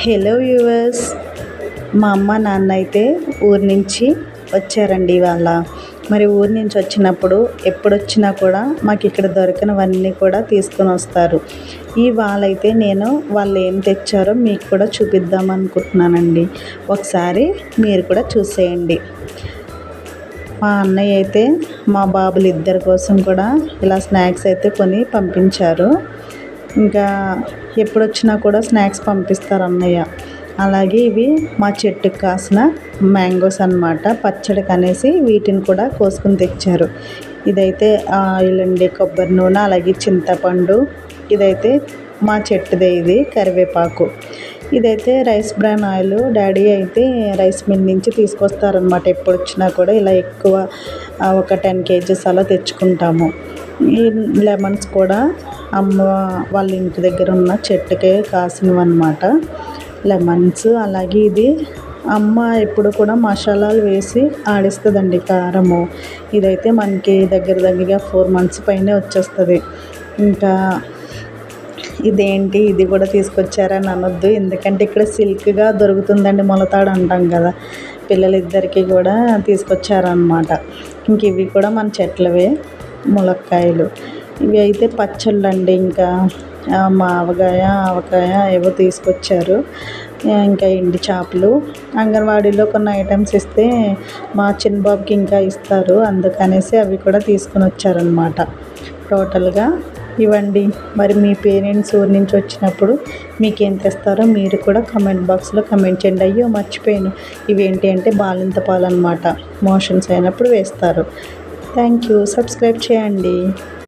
Hello viewers, మా అమ్మ నాన్న అయితే ఊరి నుంచి వచ్చారండి ఇవాళ. మరి ఊరి నుంచి వచ్చినప్పుడు ఎప్పుడొచ్చినా కూడా మాకు ఇక్కడ దొరకనివన్నీ కూడా తీసుకొని వస్తారు. ఇవాళైతే నేను వాళ్ళు ఏం తెచ్చారో మీకు కూడా చూపిద్దాం అనుకుంటున్నానండి. ఒకసారి మీరు కూడా చూసేయండి. మా అన్నయ్య అయితే మా బాబులు ఇద్దరి కోసం కూడా ఇలా స్నాక్స్ అయితే కొని పంపించారు. ఇంకా ఎప్పుడొచ్చినా కూడా స్నాక్స్ పంపిస్తారు అన్నయ్య. అలాగే ఇవి మా చెట్టుకు కాసిన మ్యాంగోస్ అన్నమాట. పచ్చడికి అనేసి వీటిని కూడా కోసుకొని తెచ్చారు. ఇదైతే ఆయిల్ అండి, కొబ్బరి నూనె, అలాగే చింతపండు. ఇదైతే మా చెట్టుదే, ఇది కరివేపాకు. ఇదైతే రైస్ బ్రాన్ ఆయిల్. డాడీ అయితే రైస్ మిల్ నుంచి తీసుకొస్తారనమాట. ఎప్పుడు వచ్చినా కూడా ఇలా ఎక్కువ ఒక 10 kgs అలా తెచ్చుకుంటాము. ఈ లెమన్స్ కూడా అమ్మ వాళ్ళ ఇంటి దగ్గర ఉన్న చెట్టుకే కాసినవి అన్నమాట లెమన్స్. అలాగే ఇది అమ్మ ఎప్పుడు కూడా మసాలాలు వేసి ఆడిస్తుందండి కారము. ఇదైతే మనకి దగ్గరగా 4 months పైనే వచ్చేస్తుంది. ఇంకా ఇదేంటి ఇది కూడా తీసుకొచ్చారని అనొద్దు, ఎందుకంటే ఇక్కడ సిల్క్గా దొరుకుతుందండి, మొలతాడు అంటాం కదా. పిల్లలిద్దరికీ కూడా తీసుకొచ్చారనమాట. ఇంక ఇవి కూడా మన చెట్లవే ములక్కాయలు. ఇవి అయితే పచ్చళ్ళు అండి. ఇంకా మావకాయ, ఆవకాయ ఏవో తీసుకొచ్చారు. ఇంకా ఎండి చేపలు. అంగన్వాడీలో కొన్ని ఐటమ్స్ ఇస్తే మా చిన్న బాబుకి ఇంకా ఇస్తారు, అందుకనేసి అవి కూడా తీసుకొని వచ్చారనమాట. టోటల్గా ఇవ్వండి. మరి మీ పేరెంట్స్ ఊరి నుంచి వచ్చినప్పుడు మీకేం తెస్తారో మీరు కూడా కామెంట్ బాక్స్లో కామెంట్ చేయండి. అయ్యో మర్చిపోయాను, ఇవేంటి అంటే బాలింత పాలు అనమాట. మోషన్స్ అయినప్పుడు వేస్తారు. Thank you. సబ్స్క్రైబ్ చేయండి.